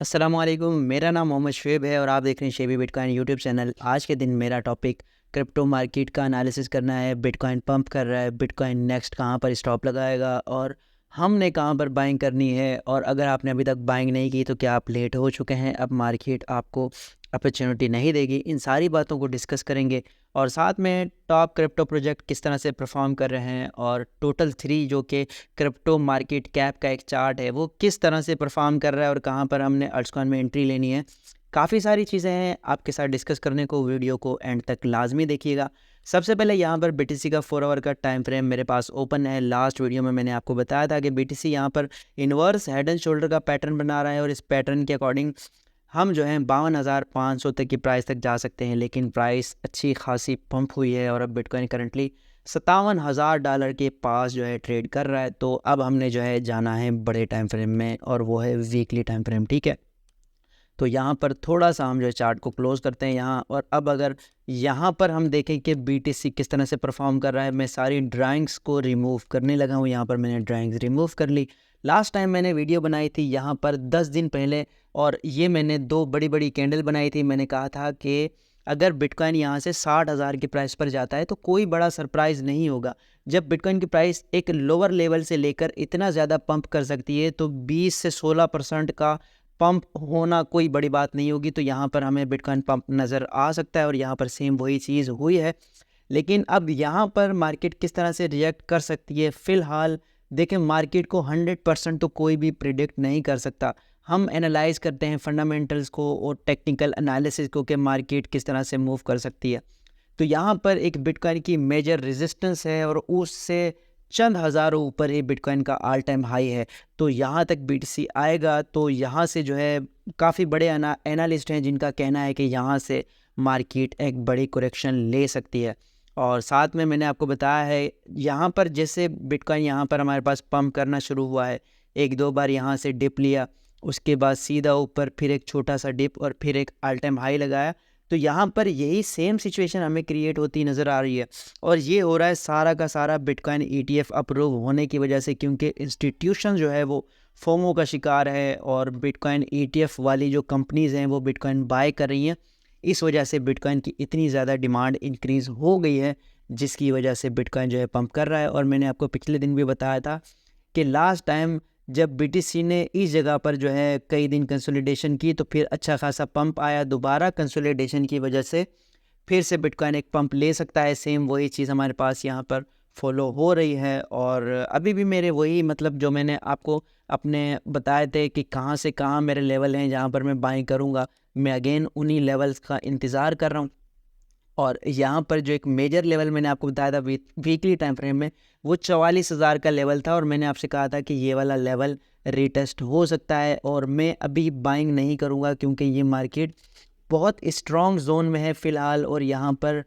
अस्सलामुअलैकुम, मेरा नाम मोहम्मद शुएब है और आप देख रहे हैं शेबी बिटकॉइन यूट्यूब चैनल। आज के दिन मेरा टॉपिक क्रिप्टो मार्केट का एनालिसिस करना है। बिटकॉइन पंप कर रहा है, बिटकॉइन नेक्स्ट कहाँ पर स्टॉप लगाएगा और हमने कहाँ पर बाइंग करनी है। और अगर आपने अभी तक बाइंग नहीं की तो क्या आप लेट हो चुके हैं, अब मार्केट आपको अपॉर्चुनिटी नहीं देगी। इन सारी बातों को डिस्कस करेंगे और साथ में टॉप क्रिप्टो प्रोजेक्ट किस तरह से परफॉर्म कर रहे हैं और टोटल 3 जो कि क्रिप्टो मार्केट कैप का एक चार्ट है वो किस तरह से परफॉर्म कर रहा है और कहाँ पर हमने अल्टकॉइन में एंट्री लेनी है। काफ़ी सारी चीज़ें हैं आपके साथ डिस्कस करने को, वीडियो को एंड तक लाजमी देखिएगा। सबसे पहले यहाँ पर बीटीसी का 4 आवर का टाइम फ्रेम मेरे पास ओपन है। लास्ट वीडियो में मैंने आपको बताया था कि बीटीसी यहाँ पर इन्वर्स हेड एंड शोल्डर का पैटर्न बना रहा है और इस पैटर्न के अकॉर्डिंग हम जो है 52,500 तक की प्राइस तक जा सकते हैं। लेकिन प्राइस अच्छी खासी पंप हुई है और अब बिटकॉइन करंटली $57,000 के पास जो है ट्रेड कर रहा है। तो अब हमने जो है जाना है बड़े टाइम फ्रेम में और वो है वीकली टाइम फ्रेम, ठीक है। तो यहाँ पर थोड़ा सा हम जो है चार्ट को क्लोज करते हैं यहाँ। और अब अगर यहाँ पर हम देखें कि बीटीसी किस तरह से परफॉर्म कर रहा है, मैं सारी ड्राइंग्स को रिमूव करने लगा हूँ। यहाँ पर मैंने ड्राइंग्स रिमूव कर ली। लास्ट टाइम मैंने वीडियो बनाई थी यहाँ पर 10 दिन पहले और ये मैंने 2 बड़ी बड़ी कैंडल बनाई थी। मैंने कहा था कि अगर बिटकॉइन यहाँ से 60,000 की प्राइस पर जाता है तो कोई बड़ा सरप्राइज़ नहीं होगा। जब बिटकॉइन की प्राइस एक लोअर लेवल से लेकर इतना ज़्यादा पंप कर सकती है तो 20 से 16% का पंप होना कोई बड़ी बात नहीं होगी। तो यहाँ पर हमें बिटकॉइन पंप नज़र आ सकता है और यहाँ पर सेम वही चीज़ हुई है। लेकिन अब यहाँ पर मार्केट किस तरह से रिएक्ट कर सकती है, फ़िलहाल देखें मार्केट को 100% तो कोई भी प्रिडिक्ट नहीं कर सकता। हम एनालाइज करते हैं फंडामेंटल्स को और टेक्निकल एनालिसिस को कि मार्केट किस तरह से मूव कर सकती है। तो यहाँ पर एक बिटकॉइन की मेजर रेजिस्टेंस है और उससे चंद हज़ारों ऊपर ही बिटकॉइन का ऑल टाइम हाई है। तो यहाँ तक बीटीसी आएगा तो यहाँ से जो है काफ़ी बड़े एनालिस्ट हैं जिनका कहना है कि यहाँ से मार्केट एक बड़ी करेक्शन ले सकती है। और साथ में मैंने आपको बताया है यहाँ पर जैसे बिटकॉइन यहाँ पर हमारे पास पंप करना शुरू हुआ है, 1-2 बार यहाँ से डिप लिया, उसके बाद सीधा ऊपर फिर एक छोटा सा डिप और फिर एक ऑल टाइम हाई लगाया। तो यहाँ पर यही सेम सिचुएशन हमें क्रिएट होती नज़र आ रही है और ये हो रहा है सारा का सारा बिटकॉइन ईटीएफ अप्रूव होने की वजह से, क्योंकि इंस्टीट्यूशन जो है वो फोमो का शिकार है और बिटकॉइन ईटीएफ वाली जो कंपनीज़ हैं वो बिटकॉइन बाय कर रही हैं। इस वजह से बिटकॉइन की इतनी ज़्यादा डिमांड इंक्रीज़ हो गई है जिसकी वजह से बिटकॉइन जो है पंप कर रहा है। और मैंने आपको पिछले दिन भी बताया था कि लास्ट टाइम जब बीटीसी ने इस जगह पर जो है कई दिन कंसोलिडेशन की तो फिर अच्छा खासा पंप आया। दोबारा कंसोलिडेशन की वजह से फिर से बिटकॉइन एक पंप ले सकता है। सेम वही चीज़ हमारे पास यहाँ पर फॉलो हो रही है और अभी भी मेरे वही मतलब जो मैंने आपको अपने बताए थे कि कहाँ से कहाँ मेरे लेवल हैं जहाँ पर मैं बाइंग करूँगा, मैं अगेन उन्हीं लेवल्स का इंतज़ार कर रहा हूँ। और यहाँ पर जो एक मेजर लेवल मैंने आपको बताया था वीकली टाइम फ्रेम में, वो 44,000 का लेवल था और मैंने आपसे कहा था कि ये वाला लेवल रीटेस्ट हो सकता है और मैं अभी बाइंग नहीं करूँगा क्योंकि ये मार्केट बहुत स्ट्रॉन्ग जोन में है फ़िलहाल। और यहाँ पर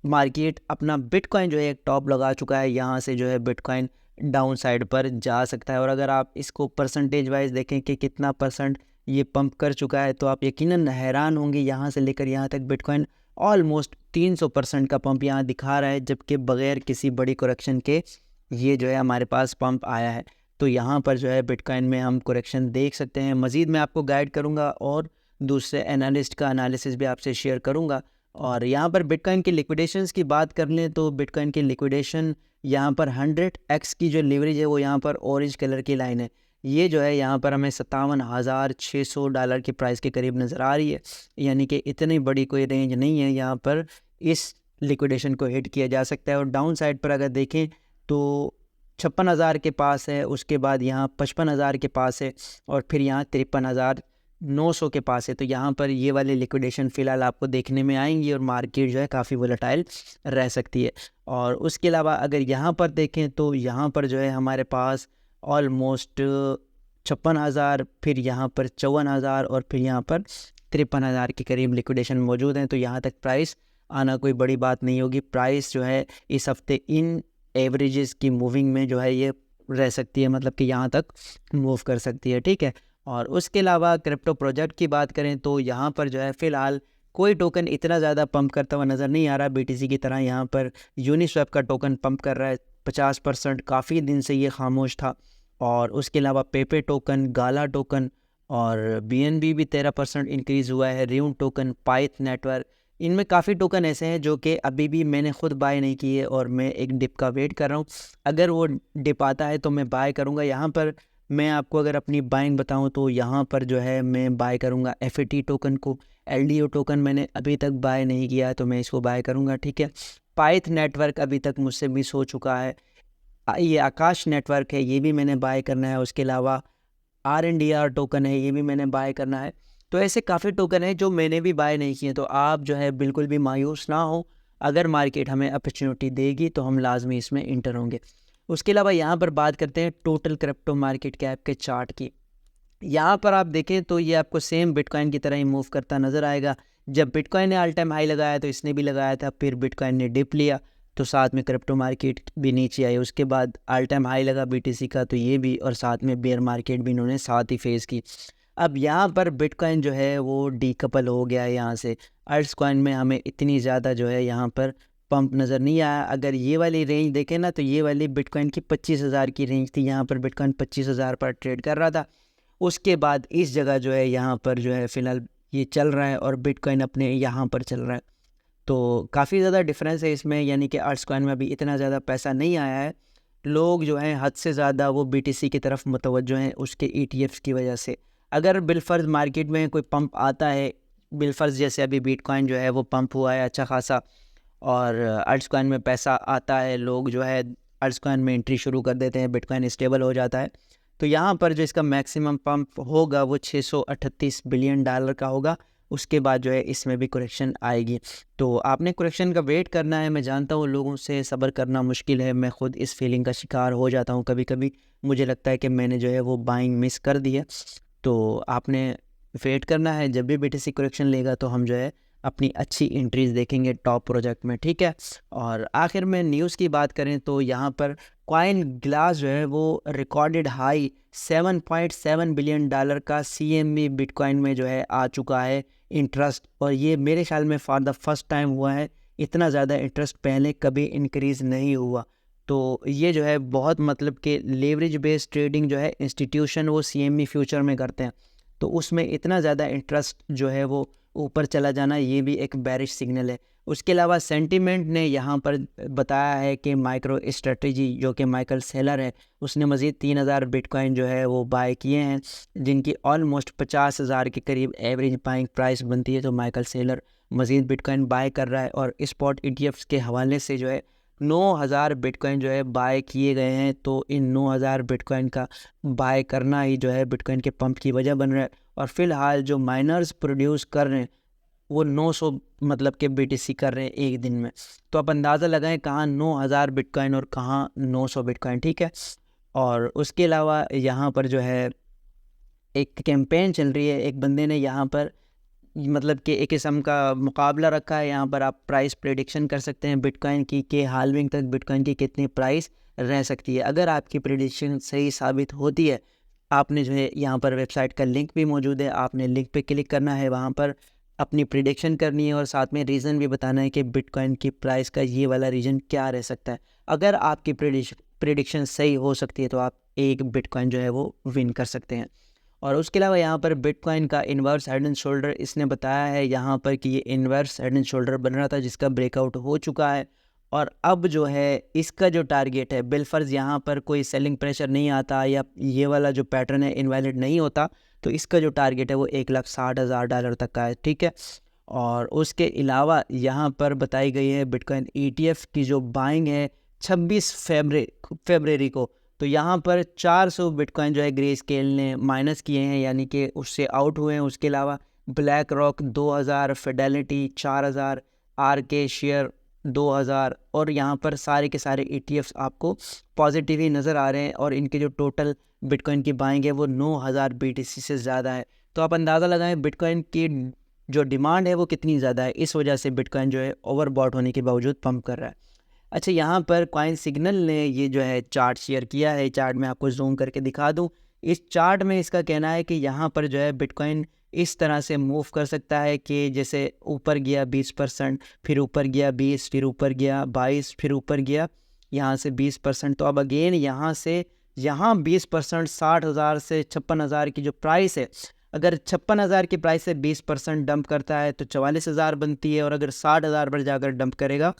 मार्केट अपना बिटकॉइन जो है एक टॉप लगा चुका है, यहाँ से जो है बिटकॉइन डाउन साइड पर जा सकता है। और अगर आप इसको परसेंटेज वाइज देखें कि कितना परसेंट ये पंप कर चुका है तो आप यकीनन हैरान होंगे। यहाँ से लेकर यहाँ तक बिटकॉइन ऑलमोस्ट 300% का पंप यहाँ दिखा रहा है, जबकि बगैर किसी बड़ी करेक्शन के ये जो है हमारे पास पंप आया है। तो यहाँ पर जो है बिटकॉइन में हम करेक्शन देख सकते हैं। मज़ीद मैं आपको गाइड करूँगा और दूसरे एनालिस्ट का एनालिसिस भी आपसे शेयर करूँगा। और यहाँ पर बिटकॉइन की लिक्विडेशंस की बात कर लें तो बिटकॉइन की लिक्विडेशन यहाँ पर 100x की जो लीवरेज है वो यहाँ पर ऑरेंज कलर की लाइन है, ये जो है यहाँ पर हमें $57,600 की प्राइस के करीब नज़र आ रही है। यानी कि इतनी बड़ी कोई रेंज नहीं है, यहाँ पर इस लिक्विडेशन को हिट किया जा सकता है। और डाउन साइड पर अगर देखें तो 56,000 के पास है, उसके बाद यहाँ 55,000 के पास है और फिर यहाँ 53,900 के पास है। तो यहाँ पर ये वाली लिक्विडेशन फ़िलहाल आपको देखने में आएंगी और मार्केट जो है काफ़ी वोलेटाइल रह सकती है। और उसके अलावा अगर यहाँ पर देखें तो यहाँ पर जो है हमारे पास ऑलमोस्ट 56,000, फिर यहाँ पर 54,000 और फिर यहाँ पर 53,000 के करीब लिक्विडेशन मौजूद हैं। तो यहाँ तक प्राइस आना कोई बड़ी बात नहीं होगी। प्राइस जो है इस हफ्ते इन एवरेजेस की मूविंग में जो है ये रह सकती है, मतलब कि यहाँ तक मूव कर सकती है, ठीक है। और उसके अलावा क्रिप्टो प्रोजेक्ट की बात करें तो यहाँ पर जो है फ़िलहाल कोई टोकन इतना ज़्यादा पंप करता हुआ नज़र नहीं आ रहा बीटीसी की तरह। यहाँ पर यूनिस्वैप का टोकन पंप कर रहा है 50%, काफ़ी दिन से ये खामोश था। और उसके अलावा पेपे टोकन, गाला टोकन और BNB भी 13% इंक्रीज़ हुआ है। रियून टोकन, पाइथ नेटवर्क, इनमें काफ़ी टोकन ऐसे हैं जो कि अभी भी मैंने खुद बाय नहीं किए और मैं एक डिप का वेट कर रहा हूँ। अगर वो डिप आता है तो मैं बाय करूँगा। यहाँ पर मैं आपको अगर अपनी बाइंग बताऊँ तो यहाँ पर जो है मैं बाय करूँगा FAT टोकन को। LDO टोकन मैंने अभी तक बाय नहीं किया है तो मैं इसको बाय करूँगा, ठीक है। पाइथ नेटवर्क अभी तक मुझसे मिस हो चुका है। ये आकाश नेटवर्क है, ये भी मैंने बाय करना है। उसके अलावा RNDR टोकन है, ये भी मैंने बाय करना है। तो ऐसे काफ़ी टोकन हैं जो मैंने भी बाय नहीं किए। तो आप जो है बिल्कुल भी मायूस ना हो, अगर मार्केट हमें अपॉर्चुनिटी देगी तो हम लाजमी इसमें इंटर होंगे। उसके अलावा यहाँ पर बात करते हैं टोटल क्रिप्टो मार्केट कैप के चार्ट की। यहाँ पर आप देखें तो ये आपको सेम बिटकॉइन की तरह ही मूव करता नज़र आएगा। जब बिटकॉइन ने ऑल टाइम हाई लगाया तो इसने भी लगाया था, फिर बिटकॉइन ने डिप लिया तो साथ में क्रिप्टो मार्केट भी नीचे आई। उसके बाद ऑल टाइम हाई लगा BTC का तो ये भी, और साथ में बेयर मार्केट भी इन्होंने साथ ही फेस की। अब यहाँ पर बिटकॉइन जो है वो डीकपल हो गया है यहाँ से। अल्ट्स कॉइन में हमें इतनी ज़्यादा जो है यहाँ पर पंप नज़र नहीं आया। अगर ये वाली रेंज देखें ना तो ये वाली बिटकॉइन की 25,000 की रेंज थी। यहाँ पर बिटकॉइन 25,000 पर ट्रेड कर रहा था। उसके बाद इस जगह जो है यहाँ पर जो है फ़िलहाल ये चल रहा है और बिटकॉइन अपने यहाँ पर चल रहा है। तो काफ़ी ज़्यादा डिफरेंस है इसमें, यानी कि अल्ट्स कॉइन में अभी इतना ज़्यादा पैसा नहीं आया है। लोग जो हैं हद से ज़्यादा वो BTC की तरफ मुतवज्जो हैं उसके ETFs की वजह से। अगर बिलफर्ज मार्केट में कोई पंप आता है, बिलफर्ज जैसे अभी बिटकॉइन जो है वो पंप हुआ है अच्छा खासा, और अल्ट्स कॉइन में पैसा आता है, लोग जो है अल्ट्स कॉइन में एंट्री शुरू कर देते हैं, बिटकॉइन स्टेबल हो जाता है। तो यहाँ पर जो इसका मैक्सिमम पंप होगा वो $638 बिलियन का होगा। उसके बाद जो है इसमें भी करेक्शन आएगी। तो आपने करेक्शन का वेट करना है। मैं जानता हूँ लोगों से सब्र करना मुश्किल है, मैं ख़ुद इस फीलिंग का शिकार हो जाता हूँ कभी कभी। मुझे लगता है कि मैंने जो है वो बाइंग मिस कर दी है। तो आपने वेट करना है, जब भी BTC करेक्शन लेगा तो हम जो है अपनी अच्छी एंट्रीज देखेंगे टॉप प्रोजेक्ट में, ठीक है। और आखिर में न्यूज़ की बात करें तो यहाँ पर कॉइन ग्लास जो है वो रिकॉर्डेड हाई $7.7 बिलियन का CME बिटकॉइन में जो है आ चुका है इंटरेस्ट। और ये मेरे ख्याल में फॉर द फर्स्ट टाइम हुआ है। इतना ज़्यादा इंटरेस्ट पहले कभी इंक्रीज़ नहीं हुआ। तो ये जो है बहुत, मतलब कि लेवरेज बेस्ड ट्रेडिंग जो है इंस्टीट्यूशन वो CME फ्यूचर में करते हैं, तो उसमें इतना ज़्यादा इंटरेस्ट जो है वो ऊपर चला जाना, ये भी एक बेरिश सिग्नल है। उसके अलावा सेंटिमेंट ने यहाँ पर बताया है कि माइक्रो स्ट्रेटजी जो कि माइकल सेलर है, उसने मज़ीद 3,000 बिटकॉइन जो है वो बाय किए हैं, जिनकी ऑलमोस्ट 50,000 के करीब एवरेज बाइंग प्राइस बनती है। तो माइकल सेलर मज़ीद बिटकॉइन बाय कर रहा है और स्पॉट ETFs के हवाले से जो है 9,000 बिटकॉइन जो है बाय किए गए हैं। तो इन 9,000 बिटकॉइन का बाय करना ही जो है बिटकॉइन के पंप की वजह बन रहा है। और फ़िलहाल जो माइनर्स प्रोड्यूस कर रहे हैं वो 900 मतलब के BTC कर रहे हैं एक दिन में। तो आप अंदाज़ा लगाएं कहाँ 9,000 बिटकॉइन और कहाँ 900 बिटकॉइन, ठीक है। और उसके अलावा यहाँ पर जो है एक कैंपेन चल रही है। एक बंदे ने यहाँ पर मतलब कि एक किस्म का मुकाबला रखा है। यहाँ पर आप प्राइस प्रेडिक्शन कर सकते हैं बिटकॉइन की कि हाल्विंग तक बिटकॉइन की कितनी प्राइस रह सकती है। अगर आपकी प्रेडिक्शन सही साबित होती है, आपने जो है यहाँ पर वेबसाइट का लिंक भी मौजूद है, आपने लिंक पे क्लिक करना है, वहाँ पर अपनी प्रेडिक्शन करनी है और साथ में रीज़न भी बताना है कि बिटकॉइन की प्राइस का ये वाला रीजन क्या रह सकता है। अगर आपकी प्रेडिक्शन सही हो सकती है तो आप एक बिटकॉइन जो है वो विन कर सकते हैं। और उसके अलावा यहाँ पर बिटकॉइन का इन्वर्स हेड एंड शोल्डर इसने बताया है यहाँ पर कि ये इन्वर्स हेड एंड शोल्डर बन रहा था जिसका ब्रेकआउट हो चुका है। और अब जो है इसका जो टारगेट है, बिलफर्ज यहाँ पर कोई सेलिंग प्रेशर नहीं आता या ये वाला जो पैटर्न है इनवैलिड नहीं होता, तो इसका जो टारगेट है वो $1,60,000 तक का है, ठीक है। और उसके अलावा यहाँ पर बताई गई है बिटकॉइन ETF की जो बाइंग है 26 फरवरी को, तो यहाँ पर 400 बिटकॉइन जो है ग्रे स्केल ने माइनस किए हैं, यानी कि उससे आउट हुए हैं। उसके अलावा black rock 2,000, Fidelity 4,000, RK share 2,000, और यहाँ पर सारे के सारे ETFs आपको पॉजिटिव ही नज़र आ रहे हैं और इनके जो टोटल बिटकॉइन की बाइंग है वो 9,000 BTC से ज़्यादा है। तो आप अंदाज़ा लगाएं बिटकॉइन की जो डिमांड है वो कितनी ज़्यादा है, इस वजह से बिटकॉइन जो है ओवरबॉट होने के बावजूद पंप कर रहा है। अच्छा, यहाँ पर कॉइन सिग्नल ने ये जो है चार्ट शेयर किया है। चार्ट में आपको जूम करके दिखा दूँ। इस चार्ट में इसका कहना है कि यहाँ पर जो है बिटकॉइन इस तरह से मूव कर सकता है कि जैसे ऊपर गया 20%, फिर ऊपर गया 20, फिर ऊपर गया 22, फिर ऊपर गया यहाँ से 20%। तो अब अगेन यहाँ से यहाँ 20%, 60,000 से 56,000 की जो प्राइस है, अगर 56,000 की प्राइस से 20% डंप करता है तो 44,000 बनती है, और अगर 60,000 पर जाकर डंप करेगा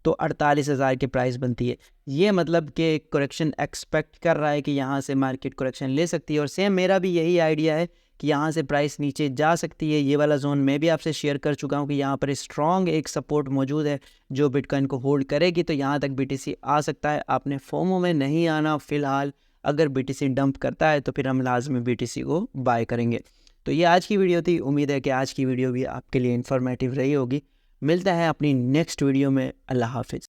तो 48,000 की प्राइस बनती है। ये मतलब कि करेक्शन एक्सपेक्ट कर रहा है कि यहाँ से मार्केट करेक्शन ले सकती है, और सेम मेरा भी यही आइडिया है कि यहाँ से प्राइस नीचे जा सकती है। ये वाला जोन मैं भी आपसे शेयर कर चुका हूँ कि यहाँ पर स्ट्रॉन्ग एक सपोर्ट मौजूद है जो बिटकॉइन को होल्ड करेगी, तो यहाँ तक BTC आ सकता है। आपने फोमो में नहीं आना फ़िलहाल। अगर BTC डंप करता है तो फिर हम लाजमी BTC को बाय करेंगे। तो ये आज की वीडियो थी। उम्मीद है कि आज की वीडियो भी आपके लिए इन्फॉर्मेटिव रही होगी। मिलता है अपनी नेक्स्ट वीडियो में। अल्लाह हाफिज़।